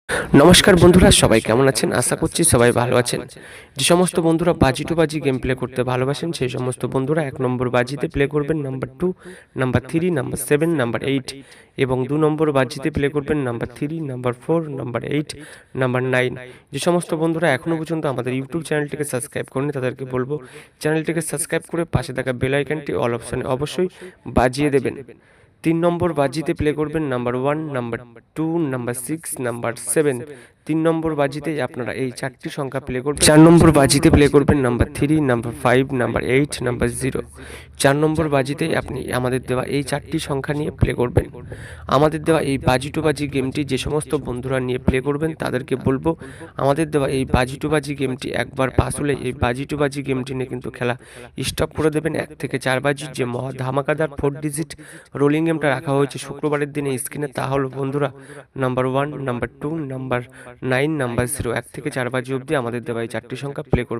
নমস্কার বন্ধুরা, সবাই কেমন আছেন? আশা করছি সবাই ভালো আছেন। যে সমস্ত বন্ধুরা বাজি টু বাজি গেম প্লে করতে ভালোবাসেন সেই সমস্ত বন্ধুরা ১ নম্বর বাজিতে প্লে করবেন নাম্বার 2, নাম্বার 3, নাম্বার 7, নাম্বার 8 এবং ২ নম্বর বাজিতে প্লে করবেন নাম্বার 3, নাম্বার 4, নাম্বার 8, নাম্বার 9। যে সমস্ত বন্ধুরা এখনও পর্যন্ত আমাদের ইউটিউব চ্যানেলটিকে সাবস্ক্রাইব করেনি তাদেরকে বলবো চ্যানেলটিকে সাবস্ক্রাইব করে পাশে থাকা বেল আইকনটি অল অপশনে অবশ্যই বাজিয়ে দেবেন। ৩ নম্বর বাজিতে প্লে করবেন নাম্বার 1, নাম্বার 2, নাম্বার 6, নাম্বার 7। ৩ নম্বর বাজিতে আপনারা এই ৪টি সংখ্যা প্লে করবেন। ৪ নম্বর বাজিতে প্লে করবেন নাম্বার 3, নাম্বার 5, নাম্বার 8, নাম্বার 0। ৪ নম্বর বাজিতেই আপনি আমাদের দেওয়া এই ৪টি সংখ্যা নিয়ে প্লে করবেন। আমাদের দেওয়া এই বাজি টু বাজি গেমটি যে সমস্ত বন্ধুরা নিয়ে প্লে করবেন তাদেরকে বলবো আমাদের দেওয়া এই বাজি টু বাজি গেমটি একবার পাস হলে এই বাজি টু বাজি গেমটি নিয়ে কিন্তু খেলা স্টপ করে দেবেন। ১ থেকে ৪ বাজির যে মহা ধামাকাদার 4 ডিজিট রোলিং গেমটা রাখা হয়েছে শুক্রবারের দিনে স্ক্রিনে, তা হলো বন্ধুরা নাম্বার 1, নাম্বার 2, নাম্বার 9, নাম্বার 0। ১ থেকে ৪ বাজি অবধি আমাদের দেওয়া এই ৪টি সংখ্যা প্লে করবেন।